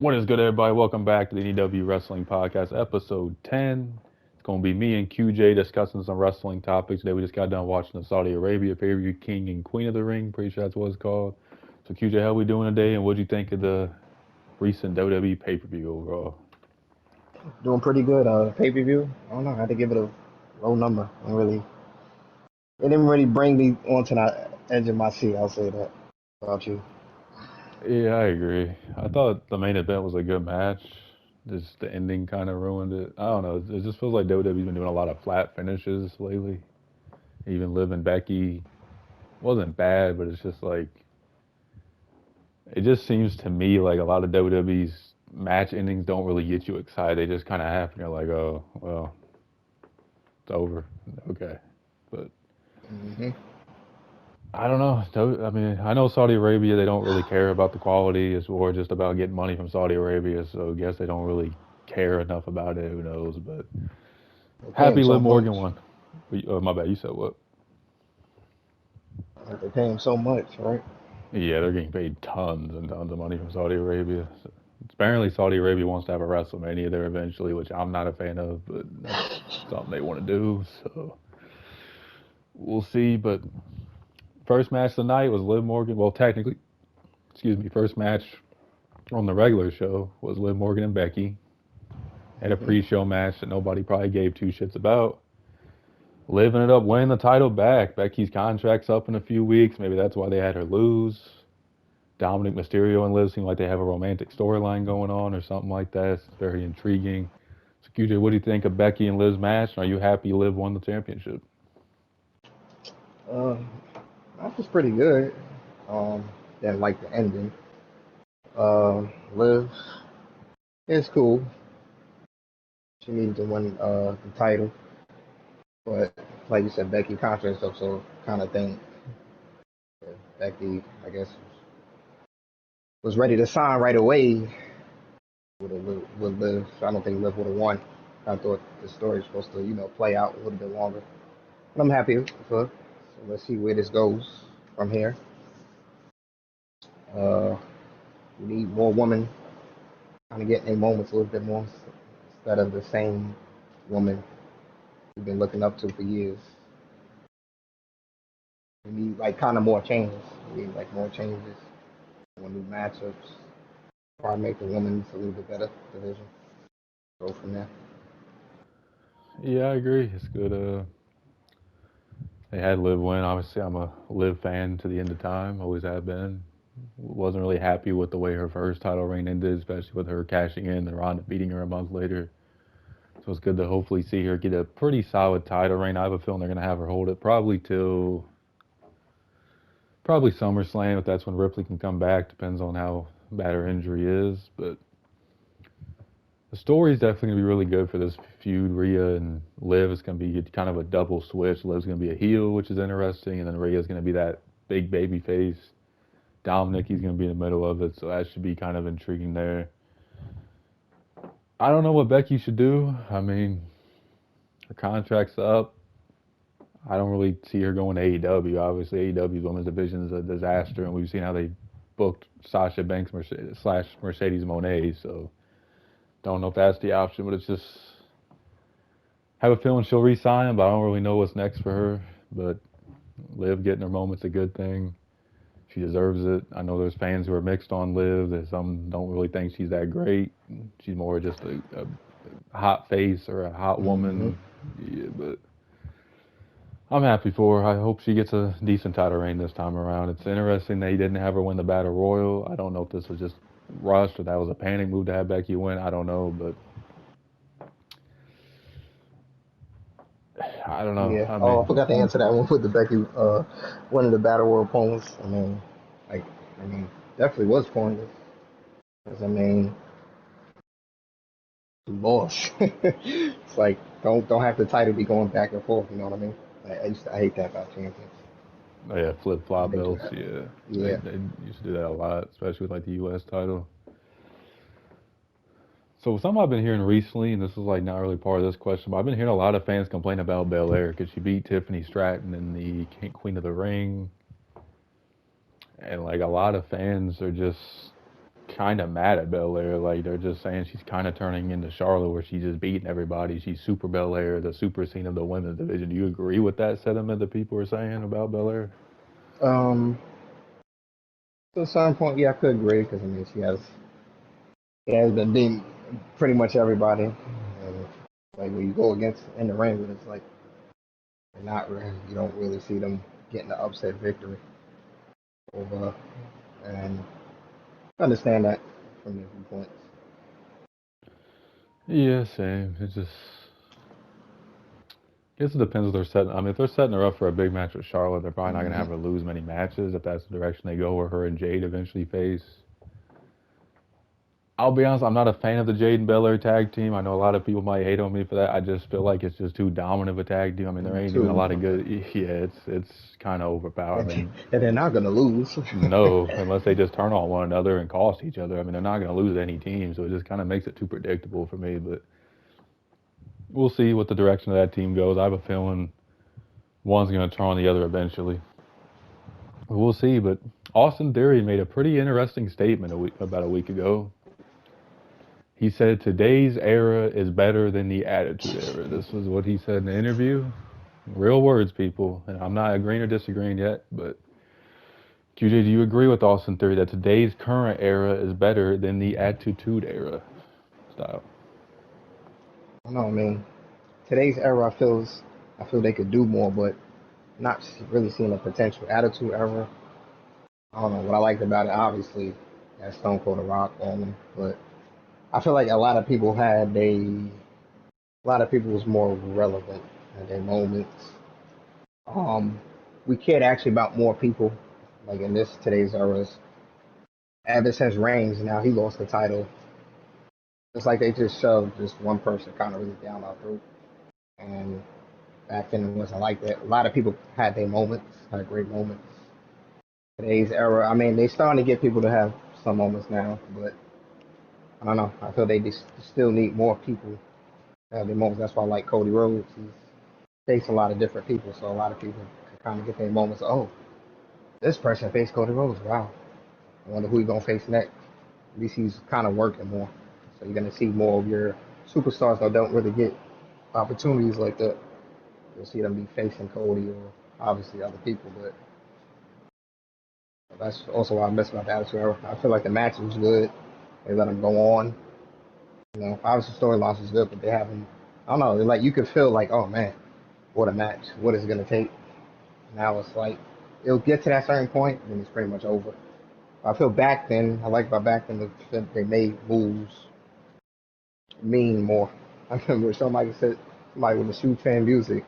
What is good, everybody? Welcome back to the AEW Wrestling Podcast, episode 10. It's going to be me and QJ discussing some wrestling topics. Today, we just got done watching the Saudi Arabia pay-per-view, King and Queen of the Ring. Pretty sure that's what it's called. So, QJ, how we doing today, and what do you think of the recent WWE pay-per-view overall? Doing pretty good. Pay-per-view. I don't know. I had to give it a low number. It didn't really bring me onto the edge of my seat. I'll say that. How about you? Yeah, I agree. I thought the main event was a good match. Just the ending kind of ruined it. I don't know. It just feels like WWE's been doing a lot of flat finishes lately. Even Liv and Becky wasn't bad, but it's just like it just seems to me like a lot of WWE's match endings don't really get you excited. They just kind of happen. You're like, oh, well, it's over. Okay. But Mm-hmm. I don't know. I mean, I know Saudi Arabia, they don't really care about the quality. It's more just about getting money from Saudi Arabia. So I guess they don't really care enough about it. Who knows? But They pay him happy so Liv Morgan much. won. Oh, my bad. You said what? They pay him so much, right? Yeah, they're getting paid tons and tons of money from Saudi Arabia. So apparently, Saudi Arabia wants to have a WrestleMania there eventually, which I'm not a fan of, but that's something they want to do. So we'll see. But first match of the night was Liv Morgan. Well, technically, excuse me, first match on the regular show was Liv Morgan and Becky. Had a Mm-hmm. pre-show match that nobody probably gave two shits about. Liv ended up winning the title back. Becky's contract's up in a few weeks. Maybe that's why they had her lose. Dominic Mysterio and Liv seem like they have a romantic storyline going on or something like that. It's very intriguing. So, QJ, what do you think of Becky and Liv's match? Are you happy Liv won the championship? Uh, that was pretty good. Um, didn't like the ending. Liv, it's cool. She needed to win the title, but like you said, Becky contract up, so kind of think Becky, I guess, was ready to sign right away. Would Liv. I don't think Liv would have won. I thought the story was supposed to, play out a little bit longer. But I'm happy for her. So let's see where this goes from here. Uh, we need more women kind of getting their moments a little bit more instead of the same woman we've been looking up to for years. We need like kind of more changes. We need like more changes, more new matchups. Probably make the women's a little bit better division. Go from there. Yeah, I agree. It's good. They had Liv win. Obviously, I'm a Liv fan to the end of time. Always have been. Wasn't really happy with the way her first title reign ended, especially with her cashing in and Ronda beating her a month later. So it's good to hopefully see her get a pretty solid title reign. I have a feeling they're going to have her hold it probably till probably SummerSlam, if that's when Ripley can come back. Depends on how bad her injury is. But the story is definitely going to be really good for this feud. Rhea and Liv is going to be kind of a double switch. Liv's going to be a heel, which is interesting, and then Rhea's going to be that big baby face. Dominic, he's going to be in the middle of it, so that should be kind of intriguing there. I don't know what Becky should do. I mean, her contract's up. I don't really see her going to AEW. Obviously, AEW's women's division is a disaster, and we've seen how they booked Sasha Banks slash Mercedes Moné. So, don't know if that's the option, but it's just have a feeling she'll re-sign, but I don't really know what's next for her. But Liv getting her moment's a good thing. She deserves it. I know there's fans who are mixed on Liv. That some don't really think she's that great. She's more just a hot face or a hot Mm-hmm. woman. Yeah, but I'm happy for her. I hope she gets a decent title reign this time around. It's interesting they didn't have her win the Battle Royal. I don't know if this was just rushed or that was a panic move to have Becky win. I don't know, but I don't know. Yeah. I Oh, I mean, forgot to answer that one with the Becky one of the Battle Royal opponents. Like, I mean, definitely was pointless. Because she lost. It's like don't have the title be going back and forth. You know what I mean? I hate that about champions. yeah, flip flop They do belts. that. Yeah, they Yeah. they used to do that a lot, especially with like the U.S. title. So something I've been hearing recently, and this is like not really part of this question, but I've been hearing a lot of fans complain about Belair because she beat Tiffany Stratton in the Queen of the Ring, and like a lot of fans are just kind of mad at Belair. Like, they're just saying she's kind of turning into Charlotte, where she's just beating everybody. She's super Belair, the super scene of the women's division. Do you agree with that sentiment that people are saying about Belair? Um, to a certain point, yeah, I could agree because I mean she has been beating pretty much everybody. And like when you go against in the ring, it's like they're not really, you don't really see them getting the upset victory over. And I understand that from different points. Yeah, same. It just, I guess it depends what they're setting. I mean, if they're setting her up for a big match with Charlotte, they're probably not going to have her lose many matches if that's the direction they go, where her and Jade eventually face. I'll be honest, I'm not a fan of the Jade and Belair tag team. I know a lot of people might hate on me for that. I just feel like it's just too dominant of a tag team. I mean, there ain't even a Too, lot of good. Yeah, it's kind of overpowered. I and mean, they're not gonna lose. no, unless they just turn on one another and cost each other. I mean, they're not going to lose any team, so it just kind of makes it too predictable for me. But we'll see what the direction of that team goes. I have a feeling one's going to turn on the other eventually. We'll see. But Austin Theory made a pretty interesting statement about a week ago. He said today's era is better than the Attitude Era. This was what he said in the interview. Real words, people. And I'm not agreeing or disagreeing yet, but QJ, do you agree with Austin Theory that today's current era is better than the Attitude Era style? I don't know, I mean, today's era, I feel they could do more, but not really seeing the potential. Attitude era, I don't know what I liked about it. Obviously, that Stone Cold The Rock on them, but I feel like a lot of people was more relevant at their moments. Um, we cared actually about more people, like in this today's era. Ever since Reigns, now he lost the title. It's like they just shoved just one person kind of really down our throat. And back then it wasn't like that. A lot of people had their moments, had great moments. Today's era, I mean, they starting to get people to have some moments now, but I don't know. I feel they just still need more people to have their moments. That's why I like Cody Rhodes. He's faced a lot of different people, so a lot of people can kind of get their moments. Oh, this person faced Cody Rhodes. Wow. I wonder who he's gonna face next. At least he's kind of working more, so you're gonna see more of your superstars that don't really get opportunities like that. You'll see them be facing Cody or obviously other people, but that's also why I miss about the Attitude Era. I feel like the match was good. They let them go on. You know, obviously storylines was good, but they haven't. I don't know. Like you could feel like, oh man, what a match. What is it gonna take? Now it's like it'll get to that certain point, and it's pretty much over. I feel back then. I like about back then that they made moves mean more. I remember somebody with the shoe fan music.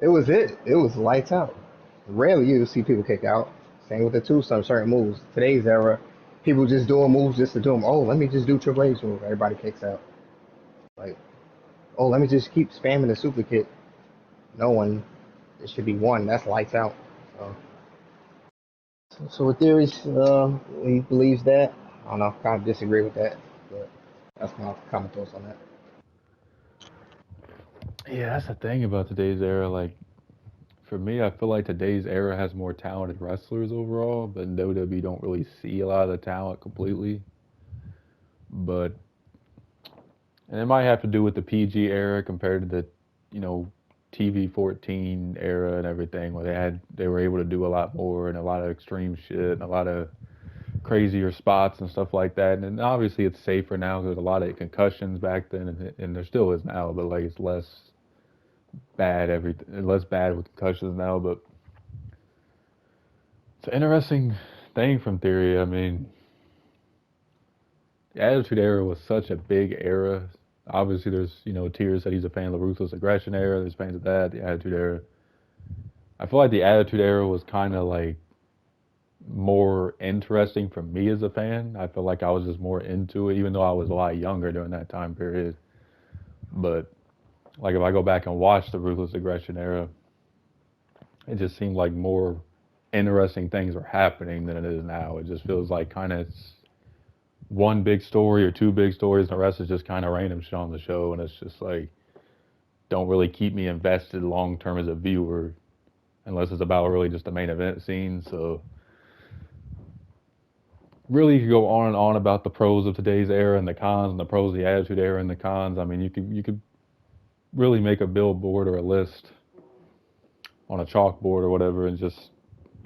It was it. It was lights out. Rarely you see people kick out. Same with the two some certain moves. Today's era, people just doing moves just to do them. Oh, let me just do Triple H move. Everybody kicks out. Like, oh, let me just keep spamming the super kick. No one. It should be one. That's lights out. So with theories, he believes that. I don't know. Kind of disagree with that, but that's my kind of thoughts on that. Yeah, that's the thing about today's era. Like, for me, I feel like today's era has more talented wrestlers overall, but in WWE don't really see a lot of the talent completely. But and it might have to do with the PG era compared to the, you know, TV 14 era and everything, where they were able to do a lot more and a lot of extreme shit and a lot of crazier spots and stuff like that. And obviously it's safer now because a lot of concussions back then, and there still is now, but like it's less bad with concussions now. But it's an interesting thing from Theory. I mean, the Attitude Era was such a big era. Obviously, there's, you know, Tiers said he's a fan of the Ruthless Aggression Era. There's fans of that, the Attitude Era. I feel like the Attitude Era was kind of like more interesting for me as a fan. I feel like I was just more into it, even though I was a lot younger during that time period. But like if I go back and watch the Ruthless Aggression Era, it just seemed like more interesting things were happening than it is now. It just feels like kind of one big story or two big stories, and the rest is just kind of random shit on the show, and it's just like don't really keep me invested long term as a viewer, unless it's about really just the main event scene. So really, you could go on and on about the pros of today's era and the cons, and the pros of the Attitude Era and the cons. I mean, you could really make a billboard or a list on a chalkboard or whatever, and just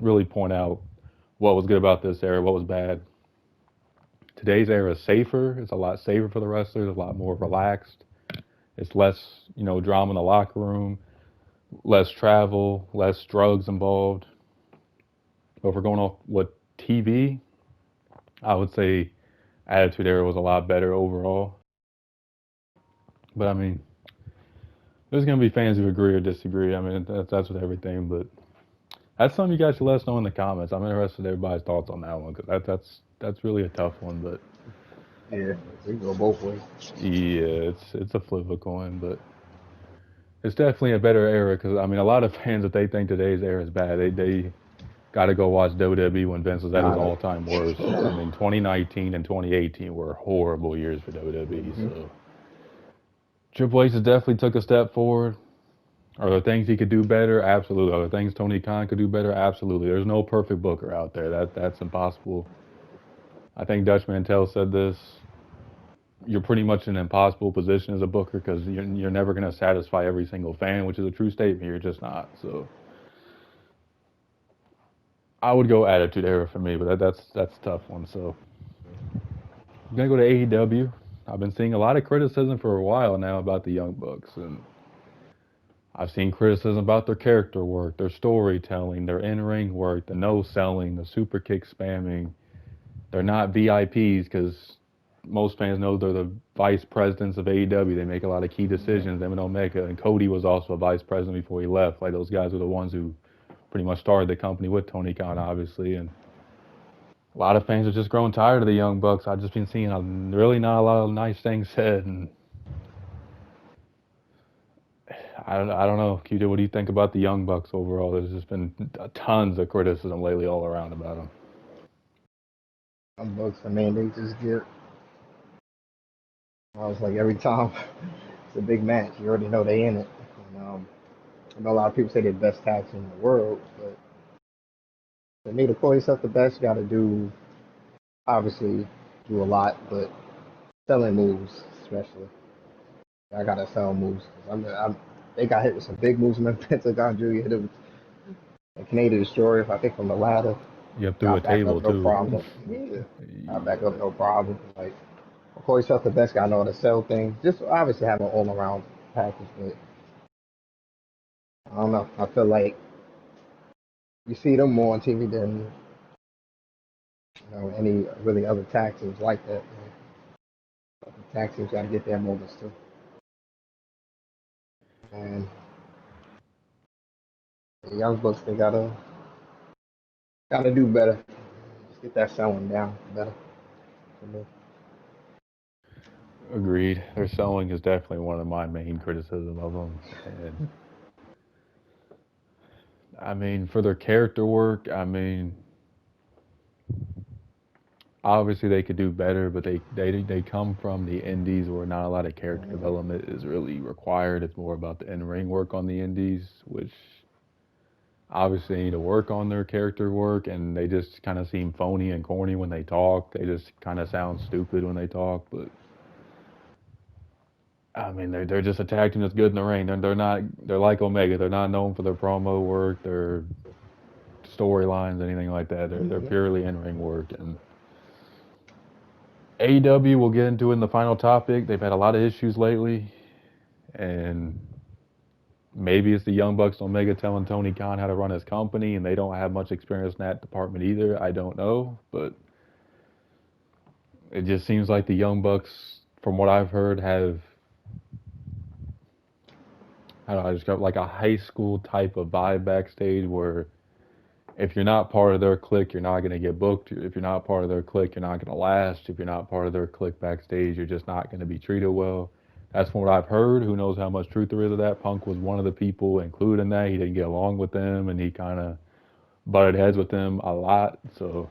really point out what was good about this era, what was bad. Today's era is safer. It's a lot safer for the wrestlers, a lot more relaxed. It's less, drama in the locker room, less travel, less drugs involved. But if we're going off what TV, I would say Attitude Era was a lot better overall. But I mean, there's gonna be fans who agree or disagree. I mean, that's with everything. But that's something you guys should let us know in the comments. I'm interested in everybody's thoughts on that one because that's really a tough one. But Yeah, we go both ways. yeah, it's a flip of a coin, but it's definitely a better era because I mean, a lot of fans that they think today's era is bad, they got to go watch WWE when Vince was at his all-time worst. I mean, 2019 and 2018 were horrible years for WWE. So Triple H has definitely took a step forward. Are there things he could do better? Absolutely. Are there things Tony Khan could do better? Absolutely. There's no perfect booker out there. That's impossible. I think Dutch Mantel said this. You're pretty much in an impossible position as a booker because you're never going to satisfy every single fan, which is a true statement. You're just not. So I would go Attitude Era for me, but that's a tough one. So I'm going to go to AEW. I've been seeing a lot of criticism for a while now about the Young Bucks, and I've seen criticism about their character work, their storytelling, their in-ring work, the no-selling, the super kick spamming. They're not VIPs because most fans know they're the vice presidents of AEW. They make a lot of key decisions, them and Omega. And Cody was also a vice president before he left. Like, those guys were the ones who pretty much started the company with Tony Khan, obviously. And a lot of fans have just grown tired of the Young Bucks. I've just been seeing really not a lot of nice things said. And I don't know, QJ, what do you think about the Young Bucks overall? There's just been tons of criticism lately all around about them. Some books, I mean, they just get. I was like, every time it's a big match, you already know they in it. And, I know a lot of people say they're the best tag team in the world, but for me to call yourself the best, you got to obviously, do a lot, but selling moves, especially. I got to sell moves. They got hit with some big moves in the Pentagon Jr. hit it with a Canadian Destroyer, I think, from the ladder. Yep, through a table, no too. problem. Yeah. Got back up, no problem. Like, of course, yourself the best guy, know how to sell things. Just obviously have an all-around package, but I don't know. I feel like you see them more on TV than any really other tag teams like that. But the tag teams got to get their moments too, and the young bucks they gotta do better. Just get that selling down better. Agreed. Their selling is definitely one of my main criticisms of them. And I mean, for their character work, I mean, obviously they could do better, but they come from the indies where not a lot of character development is really required. It's more about the in-ring work on the indies, which obviously they need to work on their character work, and they just kind of seem phony and corny when they talk. They just kind of sound stupid when they talk, but I mean, they're just a tag team that's good in the ring. They're like Omega. They're not known for their promo work, their storylines, anything like that. They're purely in-ring work. And AEW, we'll get into in the final topic. They've had a lot of issues lately, and maybe it's the Young Bucks and Omega telling Tony Khan how to run his company, and they don't have much experience in that department either. I don't know, but it just seems like the Young Bucks, from what I've heard, have, how do I describe it, like a high school type of vibe backstage where if you're not part of their clique, you're not going to get booked. If you're not part of their clique, you're not going to last. If you're not part of their clique backstage, you're just not going to be treated well. That's from what I've heard. Who knows how much truth there is of that. Punk was one of the people included in that. He didn't get along with them, and he kind of butted heads with them a lot. So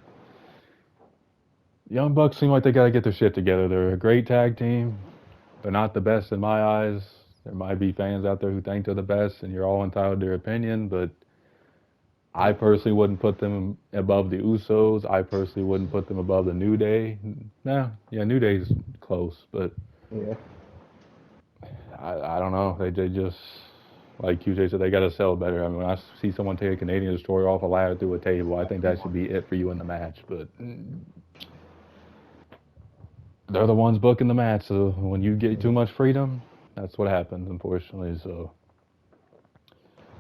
Young Bucks seem like they got to get their shit together. They're a great tag team. They're not the best in my eyes. There might be fans out there who think they're the best, and you're all entitled to your opinion, but I personally wouldn't put them above the Usos. I personally wouldn't put them above the New Day. New Day's close, but Yeah. I don't know. They just, like QJ said, they got to sell better. I mean, when I see someone take a Canadian Destroyer off a ladder through a table, I think that should be it for you in the match. But they're the ones booking the match, so when you get too much freedom, that's what happens, unfortunately. So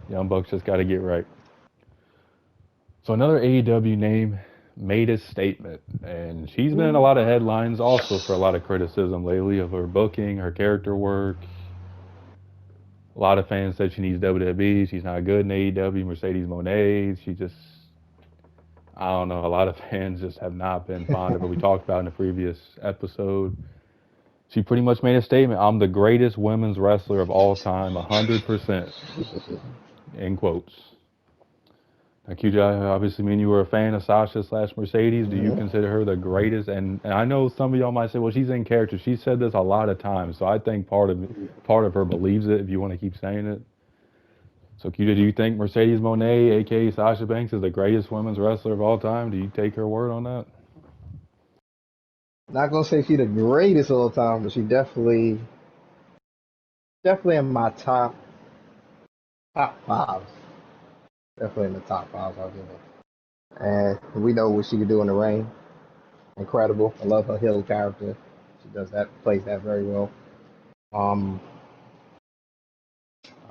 Young Bucks just got to get right. So another AEW name made a statement, and she's been in a lot of headlines also for a lot of criticism lately of her booking, her character work. A lot of fans said she needs WWE. She's not good in AEW. Mercedes Moné. I don't know. A lot of fans just have not been fond of her. We talked about in the previous episode. She pretty much made a statement. I'm the greatest women's wrestler of all time, 100%, in quotes. Now, QJ, obviously, me and you were a fan of Sasha / Mercedes. Do you consider her the greatest? And I know some of y'all might say, well, she's in character. She said this a lot of times, so I think part of her believes it, if you want to keep saying it. So, QJ, do you think Mercedes Moné, a.k.a. Sasha Banks, is the greatest women's wrestler of all time? Do you take her word on that? Not gonna say she's the greatest of all time, but she definitely in my top fives. Definitely in the top fives, I'll give it. And we know what she can do in the ring. Incredible. I love her heel character. She does that, plays that very well. I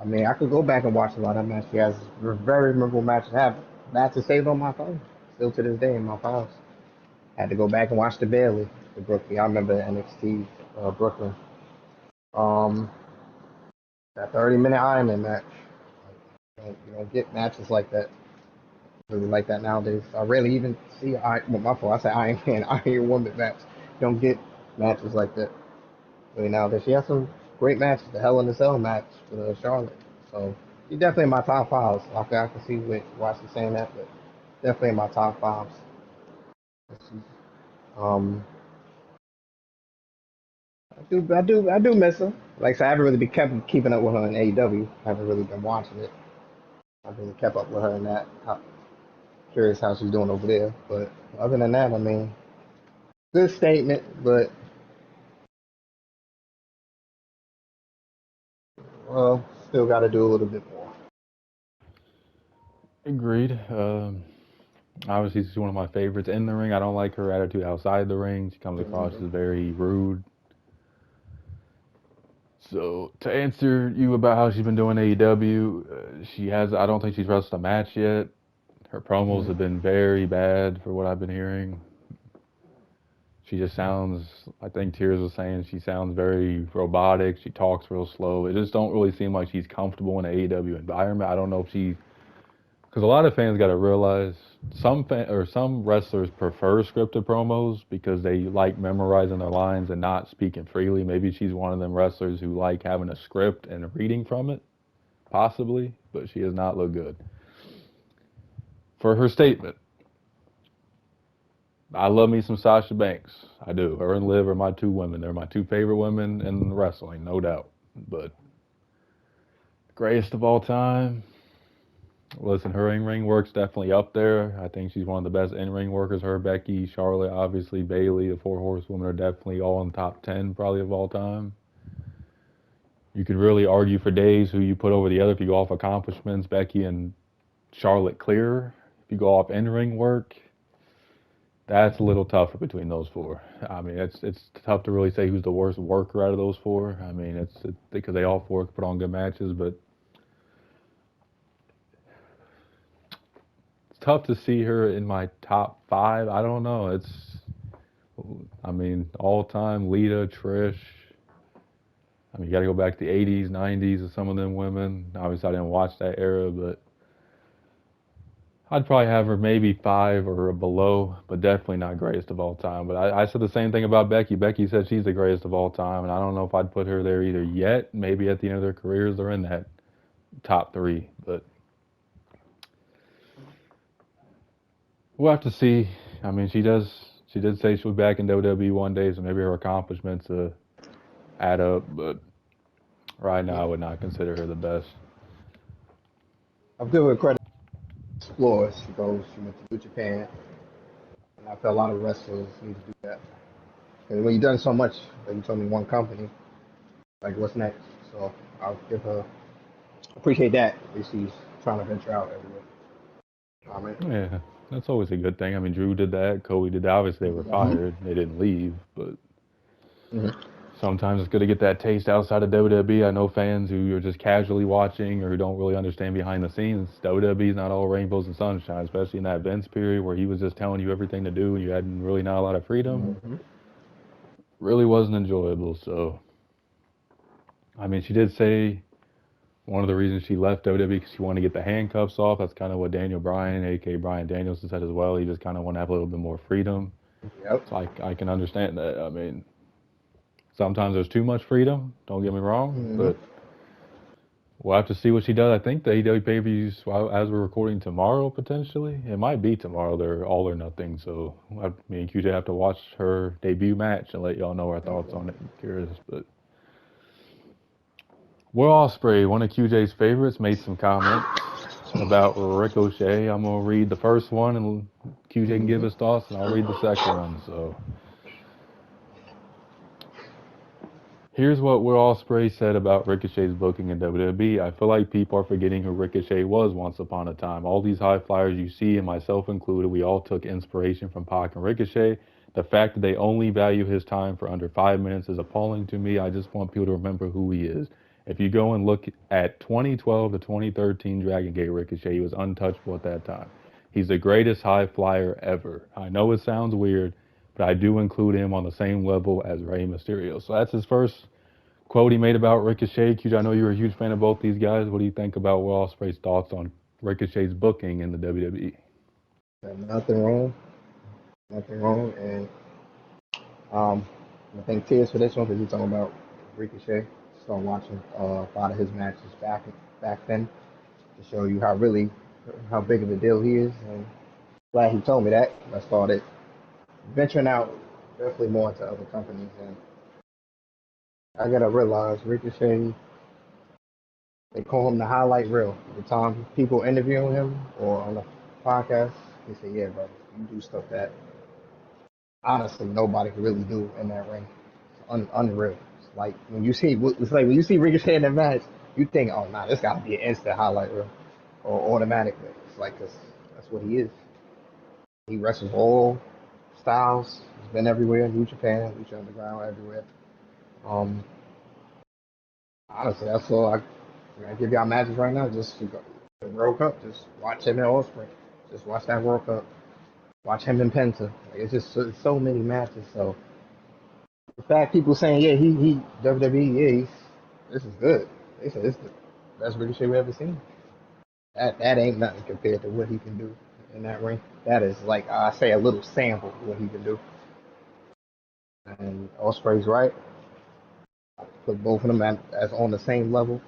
mean, I could go back and watch a lot of matches. She has very memorable matches. I have matches saved on my phone, still to this day in my files. Had to go back and watch the Bailey, the Brooklyn. I remember the NXT Brooklyn. Um, that 30-minute Ironman match. You don't get matches like that. Really like that nowadays. I rarely even see my fault. I say Iron Man, Iron Woman match. You don't get matches like that really nowadays. She has some great matches. The Hell in a Cell match with Charlotte. So she's definitely in my top fives. I can see why she's saying that, but definitely in my top fives. Um, I do miss her. Like I said, I haven't really been keeping up with her in AEW. I haven't really been watching it. I haven't really kept up with her in that. I'm curious how she's doing over there. But other than that, I mean, good statement, but well, still got to do a little bit more. Agreed. Obviously, she's one of my favorites in the ring. I don't like her attitude outside the ring. She comes across as very rude. So to answer you about how she's been doing AEW, I don't think she's wrestled a match yet. Her promos have been very bad for what I've been hearing. She just sounds, I think Tears was saying, she sounds very robotic. She talks real slow. It just don't really seem like she's comfortable in an AEW environment. I don't know if because a lot of fans got to realize some wrestlers prefer scripted promos because they like memorizing their lines and not speaking freely. Maybe she's one of them wrestlers who like having a script and reading from it, possibly, but she does not look good. For her statement, I love me some Sasha Banks. I do. Her and Liv are my two women. They're my two favorite women in wrestling, no doubt. But greatest of all time. Listen, her in-ring work's definitely up there. I think she's one of the best in-ring workers. Her, Becky, Charlotte, obviously, Bailey, the four horsewomen are definitely all in the top 10 probably of all time. You could really argue for days who you put over the other. If you go off accomplishments, Becky and Charlotte clear. If you go off in-ring work, that's a little tougher between those four. I mean, it's tough to really say who's the worst worker out of those four. I mean, it's because they all four put on good matches, but it's tough to see her in my top 5. I don't know. I mean, all time, Lita, Trish. I mean, you got to go back to the 80s, 90s of some of them women. Obviously, I didn't watch that era, but I'd probably have her maybe 5 or below, but definitely not greatest of all time. But I said the same thing about Becky. Becky said she's the greatest of all time, and I don't know if I'd put her there either yet. Maybe at the end of their careers, they're in that top 3, but we'll have to see. I mean, she did say she'll be back in WWE one day, so maybe her accomplishments add up, but right now I would not consider her the best. I'm good with credit. explores. She went to New Japan, and I feel a lot of wrestlers need to do that. And when you've done so much, like you told me, one company, like what's next? So I'll give her appreciate that. At least she's trying to venture out everywhere. I mean, Yeah, that's always a good thing. I mean, Drew did that, Cody did that. Obviously, they were mm-hmm. fired. They didn't leave, but Mm-hmm. sometimes it's good to get that taste outside of WWE. I know fans who are just casually watching or who don't really understand behind the scenes. WWE is not all rainbows and sunshine, especially in that Vince period where he was just telling you everything to do and you had really not a lot of freedom. Mm-hmm. Really wasn't enjoyable. So, I mean, she did say one of the reasons she left WWE because she wanted to get the handcuffs off. That's kind of what Daniel Bryan, aka Bryan Danielson, said as well. He just kind of want to have a little bit more freedom. Yep. So I can understand that. I mean, sometimes there's too much freedom. Don't get me wrong, Mm-hmm. but we'll have to see what she does. I think the AEW pay-per-views, well, as we're recording tomorrow, potentially. It might be tomorrow. They're all or nothing. So me and QJ have to watch her debut match and let y'all know our thoughts on it. I'm curious, but Will Ospreay, one of QJ's favorites, made some comments about Ricochet. I'm gonna read the first one, and QJ can give Mm-hmm. his thoughts, and I'll read the second one. So. Here's what Will Ospreay said about Ricochet's booking in WWE. I feel like people are forgetting who Ricochet was once upon a time. All these high flyers you see, and myself included, we all took inspiration from Pac and Ricochet. The fact that they only value his time for under 5 minutes is appalling to me. I just want people to remember who he is. If you go and look at 2012 to 2013 Dragon Gate Ricochet, he was untouchable at that time. He's the greatest high flyer ever. I know it sounds weird, but I do include him on the same level as Rey Mysterio. So that's his first quote he made about Ricochet. QJ, I know you're a huge fan of both these guys. What do you think about Will Ospreay's thoughts on Ricochet's booking in the WWE? Nothing wrong. Nothing wrong. And um, I think tears for this one because you're talking about Ricochet. Start watching a lot of his matches back then to show you how big of a deal he is. And glad he told me that. I started venturing out definitely more into other companies. And I gotta realize Ricochet, they call him the highlight reel. The time people interviewing him or on the podcast, they say, "Yeah, brother, you do stuff that honestly nobody can really do in that ring. It's unreal. It's like when you see Ricochet in that match, you think, oh nah, this gotta be an instant highlight reel, or automatically. It's like 'cause that's what he is. He wrestles all styles. He's been everywhere. New Japan, Lucha Underground, everywhere. Um, honestly, that's all I give y'all matches right now. Just the World Cup. Just watch him and Ospreay. Just watch that World Cup. Watch him and Penta. Like, it's just so many matches. So the fact people saying, yeah, he WWE, yeah, this is good. They said it's the best Ricochet we ever seen. That ain't nothing compared to what he can do in that ring. That is like I say a little sample of what he can do. And Ospreay's right. Put both of them as on the same level.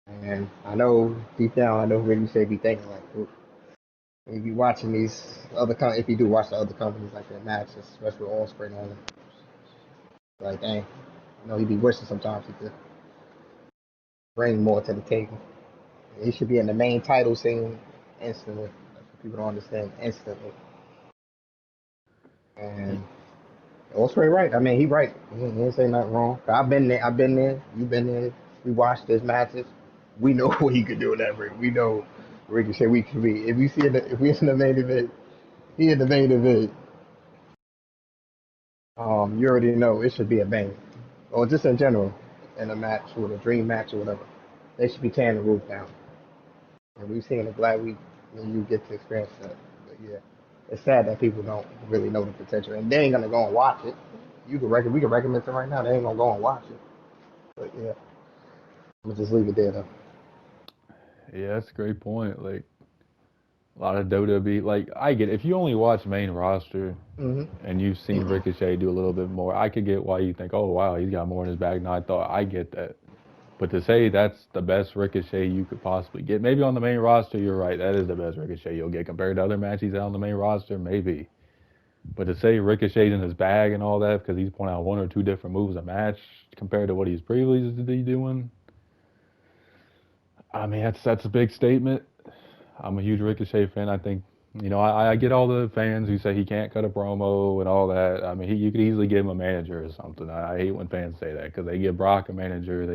And I know deep down, I know Ricochet be thinking like, oof, when you be watching these if you do watch the other companies like their matches, especially with Ospreay on them, like dang, he'd be wishing sometimes he could bring more to the table. He should be in the main title scene instantly. People don't understand instantly. And Ospreay right. I mean, he right. He didn't say nothing wrong. I've been there. I've been there. You've been there. We watched his matches. We know what he could do in that ring. We know Ricochet. We could be. If we in the main event, he in the main event. You already know it should be a bang, or just in general, in a match or a dream match or whatever. They should be tearing the roof down. And we've seen it. Glad when you get to experience that. But yeah, it's sad that people don't really know the potential, and they ain't gonna go and watch it. We can recommend it right now. They ain't gonna go and watch it. But yeah, I'm gonna just leave it there though. Yeah, that's a great point. Like a lot of WWE, like I get it. If you only watch main roster Mm-hmm. and you've seen Ricochet do a little bit more, I could get why you think, oh wow, he's got more in his bag than I thought. I get that. But to say that's the best Ricochet you could possibly get, maybe on the main roster, you're right. That is the best Ricochet you'll get compared to other matches out on the main roster, maybe. But to say Ricochet's in his bag and all that because he's pulling out one or two different moves a match compared to what he's previously doing, I mean that's a big statement. I'm a huge Ricochet fan. I think, I get all the fans who say he can't cut a promo and all that. I mean, you could easily give him a manager or something. I hate when fans say that because they give Brock a manager.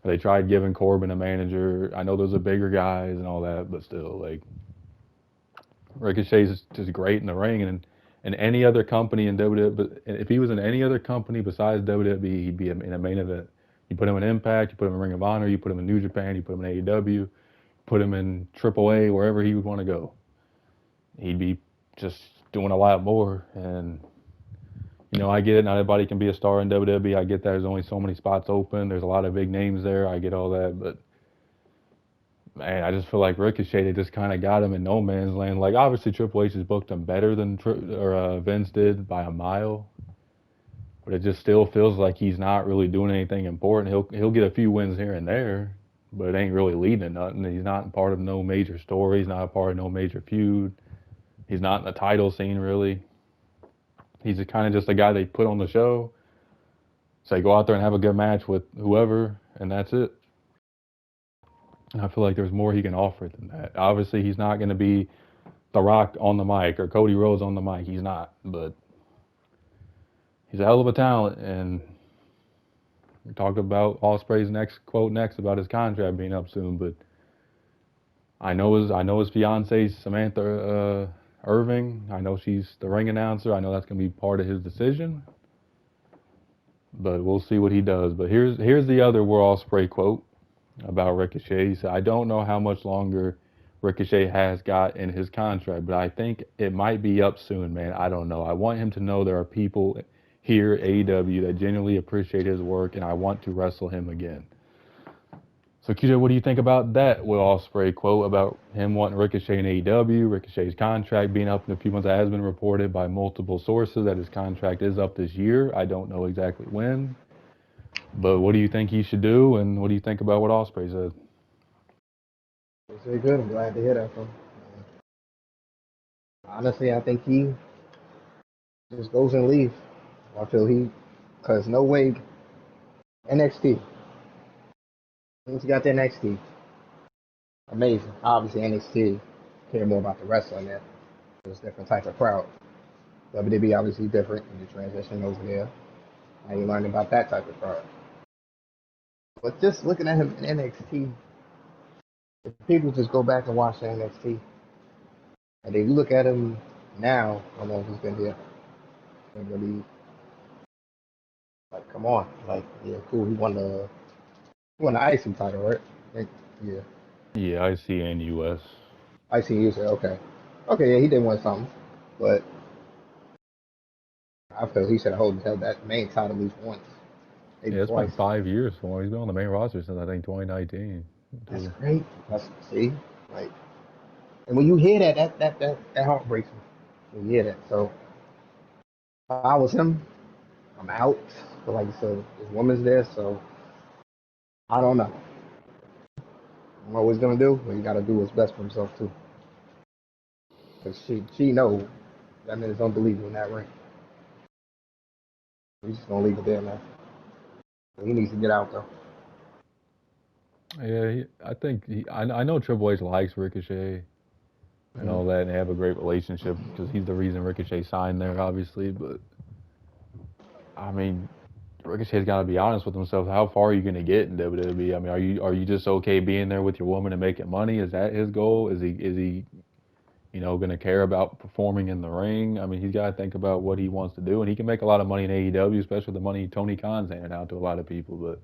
They tried giving Corbin a manager. I know those are bigger guys and all that, but still, like, Ricochet's just great in the ring. And in any other company in WWE, but if he was in any other company besides WWE, he'd be in a main event. You put him in Impact, you put him in Ring of Honor, you put him in New Japan, you put him in AEW, put him in AAA, wherever he would want to go. He'd be just doing a lot more. And, I get it. Not everybody can be a star in WWE. I get that. There's only so many spots open. There's a lot of big names there. I get all that. But, man, I just feel like Ricochet, they just kind of got him in no man's land. Like, obviously, Triple H has booked him better than Vince did by a mile. But it just still feels like he's not really doing anything important. He'll get a few wins here and there, but it ain't really leading to nothing. He's not part of no major story. He's not a part of no major feud. He's not in the title scene, really. He's kind of just a guy they put on the show. Say, go out there and have a good match with whoever, and that's it. And I feel like there's more he can offer than that. Obviously, he's not going to be The Rock on the mic or Cody Rhodes on the mic. He's not, but he's a hell of a talent. And we talked about Ospreay's next about his contract being up soon, but I know his fiance Samantha Irving. I know she's the ring announcer. I know that's going to be part of his decision. But we'll see what he does. But here's the other Will Ospreay quote about Ricochet. He said, I don't know how much longer Ricochet has got in his contract, but I think it might be up soon, man. I don't know. I want him to know there are people here at AEW that genuinely appreciate his work, and I want to wrestle him again. So, QJ, what do you think about that Will Ospreay quote about him wanting Ricochet in AEW, Ricochet's contract being up in a few months? It has been reported by multiple sources that his contract is up this year. I don't know exactly when. But what do you think he should do, and what do you think about what Ospreay said? It's very good. I'm glad to hear that from him. Honestly, I think he just goes and leaves. I feel because no way, NXT. Once you got the NXT, amazing. Obviously, NXT care more about the wrestling there. There's a different type of crowd. WWE obviously different when you transition over there. Now you learn about that type of crowd. But just looking at him in NXT, if people just go back and watch the NXT, and then you look at him now, how long he's been here, and really, like, come on, like, yeah, cool. He won the IC title, right? Yeah. Yeah, IC and US. IC US, okay. Okay, yeah, he did win something, but I feel he should have held that main title at least once. Yeah, it's been 5 years for him. He's been on the main roster since I think 2019. That's great. See, like, and when you hear that heart breaks me. When you hear that, so if I was him, I'm out. But like you said, his woman's there, so I don't know. I don't know what he's gonna do, but he gotta do what's best for himself too. Cause she knows that man is unbelievable in that ring. He's just gonna leave it there, man. He needs to get out though. Yeah, I know Triple H likes Ricochet and all that, and they have a great relationship because he's the reason Ricochet signed there, obviously. But I mean, Ricochet's got to be honest with himself. How far are you going to get in WWE? I mean, are you just okay being there with your woman and making money? Is that his goal? Is he going to care about performing in the ring? I mean, he's got to think about what he wants to do, and he can make a lot of money in AEW, especially the money Tony Khan's handing out to a lot of people. But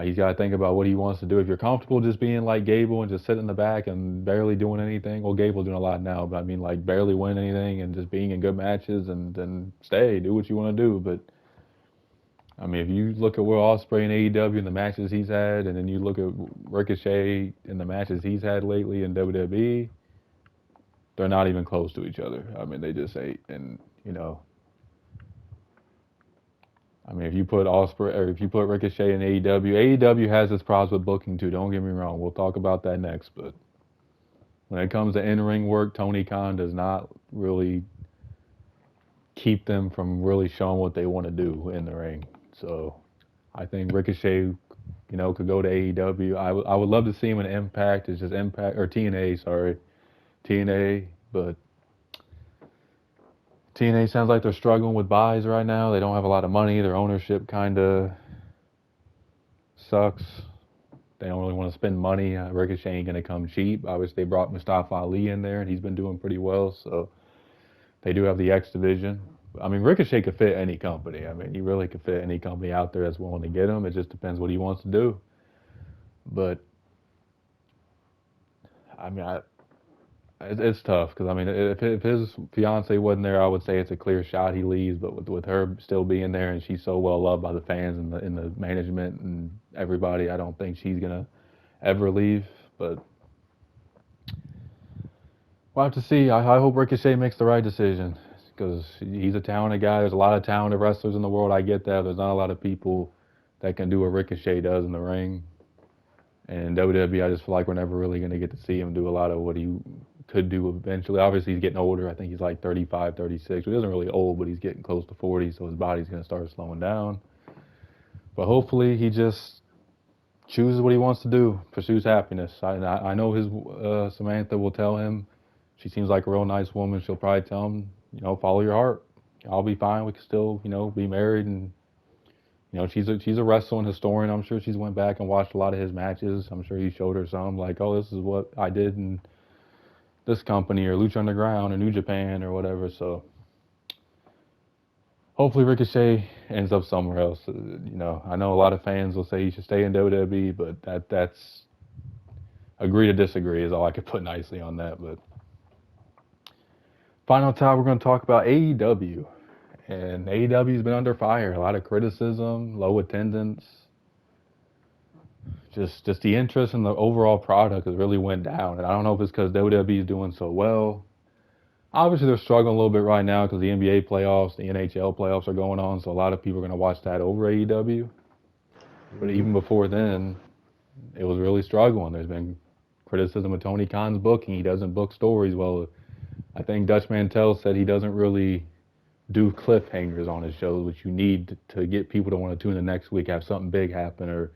he's got to think about what he wants to do. If you're comfortable just being like Gable and just sitting in the back and barely doing anything, well, Gable's doing a lot now, but I mean, like, barely winning anything and just being in good matches and then do what you want to do. But I mean, if you look at Will Ospreay in AEW and the matches he's had, and then you look at Ricochet in the matches he's had lately in WWE, they're not even close to each other. I mean, they just ain't. And I mean, if you put Ricochet in AEW has its problems with booking too. Don't get me wrong. We'll talk about that next. But when it comes to in-ring work, Tony Khan does not really keep them from really showing what they want to do in the ring. So I think Ricochet could go to AEW. I would love to see him in Impact. It's just Impact or TNA, sorry, TNA. But TNA sounds like they're struggling with buys right now. They don't have a lot of money. Their ownership kind of sucks. They don't really want to spend money. Ricochet ain't gonna come cheap. Obviously, they brought Mustafa Ali in there, and he's been doing pretty well. So they do have the X division. I mean, Ricochet could fit any company. I mean, he really could fit any company out there that's willing to get him. It just depends what he wants to do. But I mean, it's tough because I mean, if his fiance wasn't there, I would say it's a clear shot he leaves. But with her still being there and she's so well loved by the fans and the management and everybody, I don't think she's gonna ever leave. But we'll have to see. I hope Ricochet makes the right decision because he's a talented guy. There's a lot of talented wrestlers in the world. I get that. There's not a lot of people that can do what Ricochet does in the ring. And WWE, I just feel like we're never really going to get to see him do a lot of what he could do eventually. Obviously, he's getting older. I think he's like 35, 36. He isn't really old, but he's getting close to 40, so his body's going to start slowing down. But hopefully, he just chooses what he wants to do, pursues happiness. I know his Samantha will tell him. She seems like a real nice woman. She'll probably tell him, follow your heart. I'll be fine. We can still, be married. And, she's a wrestling historian. I'm sure she's went back and watched a lot of his matches. I'm sure he showed her some, like, oh, this is what I did in this company or Lucha Underground or New Japan or whatever. So hopefully Ricochet ends up somewhere else. I know a lot of fans will say he should stay in WWE, but that's agree to disagree is all I could put nicely on that. But final time, we're going to talk about AEW. And AEW's been under fire. A lot of criticism, low attendance. Just the interest in the overall product has really went down. And I don't know if it's because WWE is doing so well. Obviously, they're struggling a little bit right now because the NBA playoffs, the NHL playoffs are going on. So a lot of people are going to watch that over AEW. But even before then, it was really struggling. There's been criticism of Tony Khan's booking. He doesn't book stories well. I think Dutch Mantel said he doesn't really do cliffhangers on his shows, which you need to get people to want to tune in the next week, have something big happen or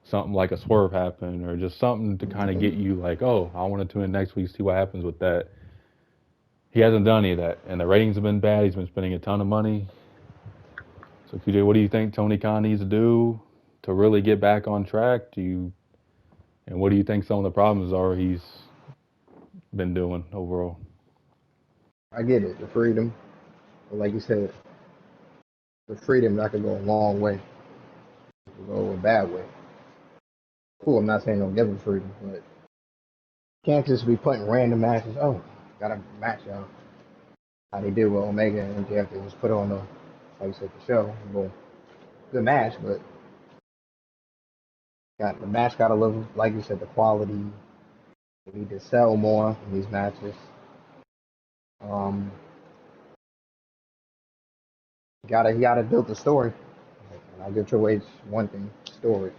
something like a swerve happen or just something to kind of get you like, oh, I want to tune in next week, see what happens with that. He hasn't done any of that, and the ratings have been bad. He's been spending a ton of money. So, QJ, what do you think Tony Khan needs to do to really get back on track? And what do you think some of the problems are he's been doing overall? I get it, the freedom. But like you said, the freedom that could go a long way. It could go a bad way. Cool, I'm not saying don't give him freedom, but you can't just be putting random matches. Oh, got a match out. How they did with Omega and MJF, they just put on like you said, the show. Well, good match, but the match got to live, like you said, the quality. They need to sell more in these matches. You gotta build the story. And I'll give Triple H one thing, story.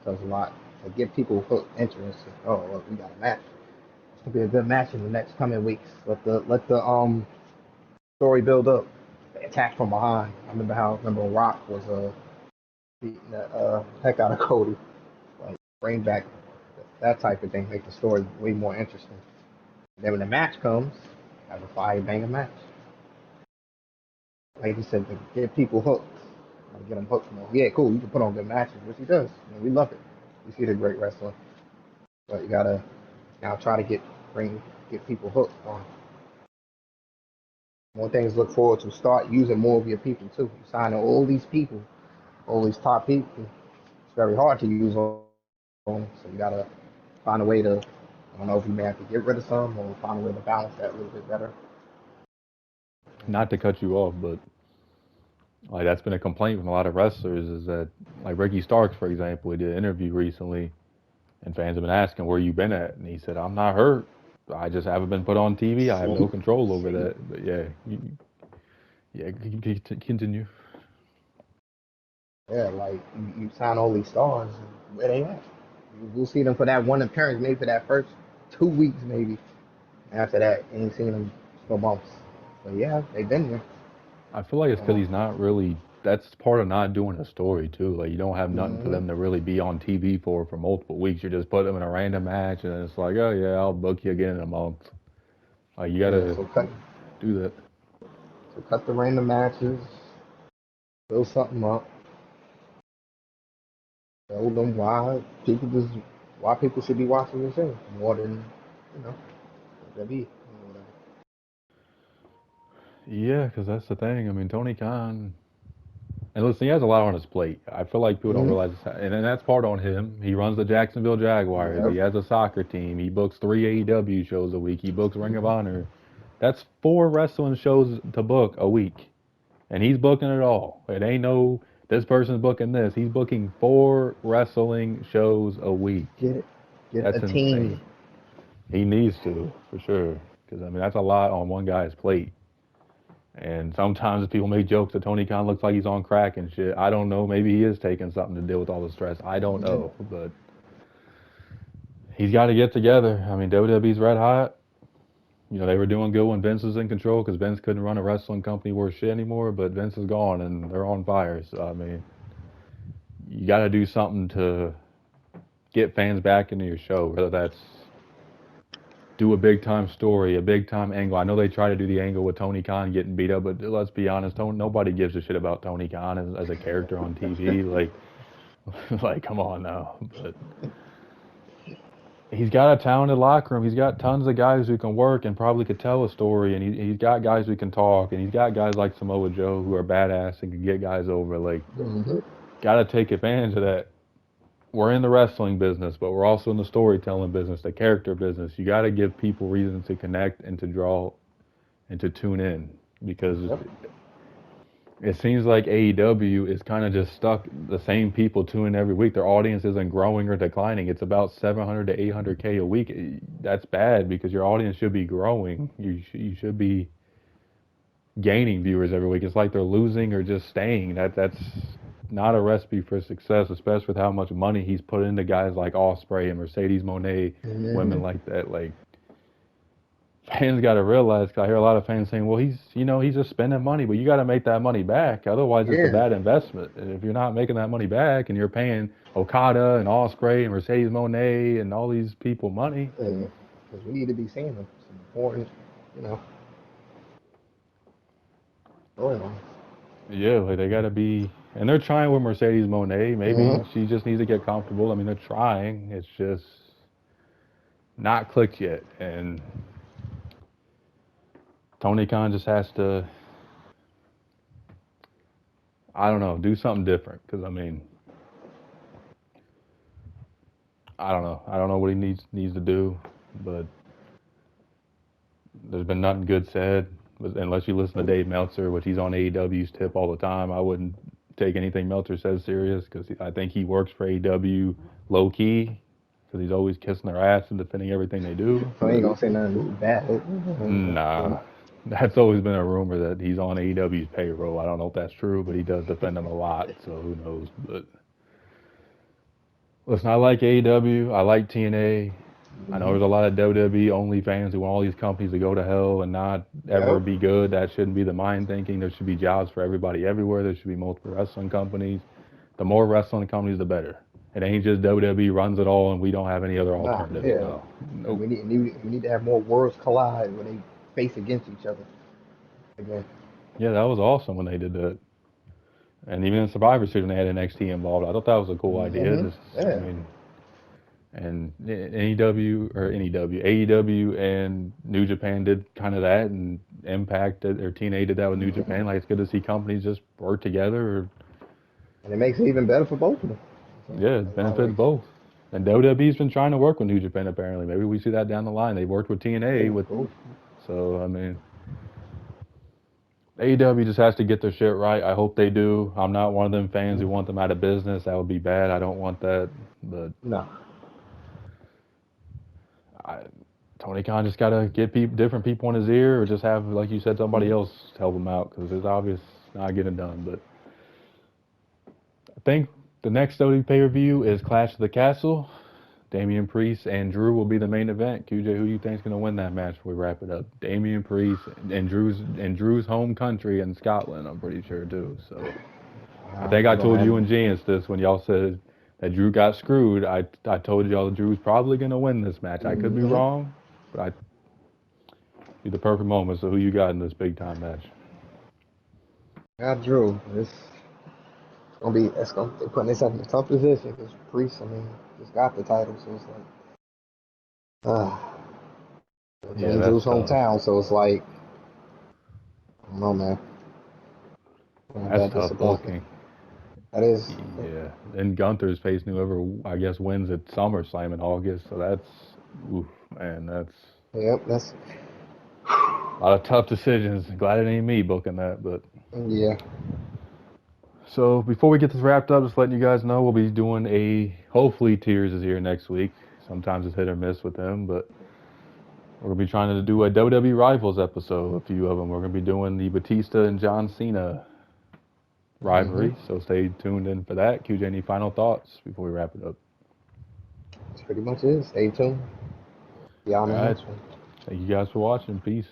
Does a lot to get people hooked interest. Oh, look, we got a match. It's gonna be a good match in the next coming weeks. Let the story build up. The attack from behind. I remember Rock was beating the heck out of Cody. Like bring back that type of thing, make the story way more interesting. Then when the match comes, have a fire banger match. Like you said, to get people hooked. Get them hooked more. Yeah, cool. You can put on good matches, which he does. We love it. We see the great wrestler, but you gotta now try to get people hooked on. One thing is look forward to start using more of your people too. You sign all these people, all these top people. It's very hard to use on, so you gotta find a way to. I don't know if you may have to get rid of some or find a way to balance that a little bit better. Not to cut you off, but like that's been a complaint from a lot of wrestlers is that like Ricky Starks, for example, he did an interview recently and fans have been asking where you been at and he said, I'm not hurt. I just haven't been put on TV. I have no control over that. But yeah, continue. Yeah, like you sign all these stars, where they at? We'll see them for that one appearance, maybe for that first 2 weeks, maybe. After that, ain't seen them for months. But yeah, they've been there. I feel like it's because he's not really that's part of not doing a story too. Like you don't have nothing for them to really be on TV for multiple weeks. You just put them in a random match, and it's like, oh yeah, I'll book you again in a month. Like you gotta do that. So cut the random matches, build something up, tell them why people should be watching the show more than WWE. Yeah, because that's the thing. I mean, Tony Khan, and listen, he has a lot on his plate. I feel like people don't realize this, and that's part on him. He runs the Jacksonville Jaguars. Yep. He has a soccer team. He books 3 AEW shows a week. He books Ring of Honor. That's 4 wrestling shows to book a week, and he's booking it all. It ain't no this person's booking this. He's booking 4 wrestling shows a week. Get that's a team. Insane. He needs to, for sure, because I mean that's a lot on one guy's plate. And sometimes people make jokes that Tony Khan looks like he's on crack and shit. I don't know. Maybe he is taking something to deal with all the stress. I don't know. But he's got to get together. I mean, WWE's red hot. You know, they were doing good when Vince was in control because Vince couldn't run a wrestling company worth shit anymore. But Vince is gone and they're on fire. So, I mean, you got to do something to get fans back into your show, whether that's do a big-time story, a big-time angle. I know they try to do the angle with Tony Khan getting beat up, but let's be honest, nobody gives a shit about Tony Khan as a character on TV. Like, come on now. But he's got a talented locker room. He's got tons of guys who can work and probably could tell a story, and he's got guys who can talk, and he's got guys like Samoa Joe who are badass and can get guys over. Like, got to take advantage of that. We're in the wrestling business, but we're also in the storytelling business, the character business. You got to give people reasons to connect and to draw and to tune in because it seems like AEW is kind of just stuck. The same people tune in every week. Their audience isn't growing or declining. It's about 700 to 800K a week. That's bad because your audience should be growing. You should be gaining viewers every week. It's like they're losing or just staying. That's not a recipe for success, especially with how much money he's put into guys like Ospreay and Mercedes Moné, women like that. Like, fans got to realize, because I hear a lot of fans saying, well, he's just spending money, but you got to make that money back. Otherwise, it's a bad investment. And if you're not making that money back and you're paying Okada and Ospreay and Mercedes Moné and all these people money. Because we need to be seeing them. It's important, Yeah, like they got to be, and they're trying with Mercedes Moné. Maybe she just needs to get comfortable. I mean, they're trying. It's just not clicked yet. And Tony Khan just has to, I don't know, do something different. Because, I mean, I don't know. I don't know what he needs to do. But there's been nothing good said. Unless you listen to Dave Meltzer, which he's on AEW's tip all the time, I wouldn't take anything Meltzer says serious because I think he works for AEW low key because he's always kissing their ass and defending everything they do. So he ain't gonna say nothing bad. Nah, that's always been a rumor that he's on AEW's payroll. I don't know if that's true, but he does defend them a lot, so who knows. But listen, I like AEW. I like TNA. I know there's a lot of WWE only fans who want all these companies to go to hell and not ever be good. That shouldn't be the mind thinking. There should be jobs for everybody everywhere. There should be multiple wrestling companies. The more wrestling companies, the better. It ain't just WWE runs it all and we don't have any other alternatives. No. Nope. We need to have more worlds collide when they face against each other. Again. Yeah, that was awesome when they did that. And even in Survivor Series, they had NXT involved. I thought that was a cool idea. I mean, and AEW and New Japan did kind of that, and Impact or TNA did that with New Japan. Like, it's good to see companies just work together. And it makes it even better for both of them. Yeah, it benefits both. And WWE's been trying to work with New Japan, apparently. Maybe we see that down the line. They worked with TNA. So, I mean, AEW just has to get their shit right. I hope they do. I'm not one of them fans who want them out of business. That would be bad. I don't want that. But no. Tony Khan just got to get different people in his ear or just have, like you said, somebody else help him out because it's obvious not getting done. But I think the next WWE pay-per-view is Clash of the Castle. Damian Priest and Drew will be the main event. QJ, who do you think is going to win that match before we wrap it up? Damian Priest and Drew's home country in Scotland, I'm pretty sure, too. So I think I We're gonna told you have and Janice this when y'all said that Drew got screwed. I told y'all Drew's probably gonna win this match. I could be wrong, but I be the perfect moment. So who you got in this big time match? got Drew. They're putting themselves in a tough position because Priest, I mean, just got the title, so it's like, Yeah, in that's Drew's tough. hometown, so it's like, I don't know, man. That's That tough disappointment. booking. That is. Yeah. Then Gunther's facing whoever I guess wins at SummerSlam in August. So that's, oof, man, that's Yep. That's. a lot of tough decisions. Glad it ain't me booking that, but. Yeah. So before we get this wrapped up, just letting you guys know we'll be doing hopefully Tears is here next week. Sometimes it's hit or miss with him, but we're gonna be trying to do a WWE Rivals episode. A few of them. We're gonna be doing the Batista and John Cena rivalry. So stay tuned in for that. QJ, any final thoughts before we wrap it up? That's pretty much it. Stay tuned. Be on All the right. next one. Thank you guys for watching. Peace.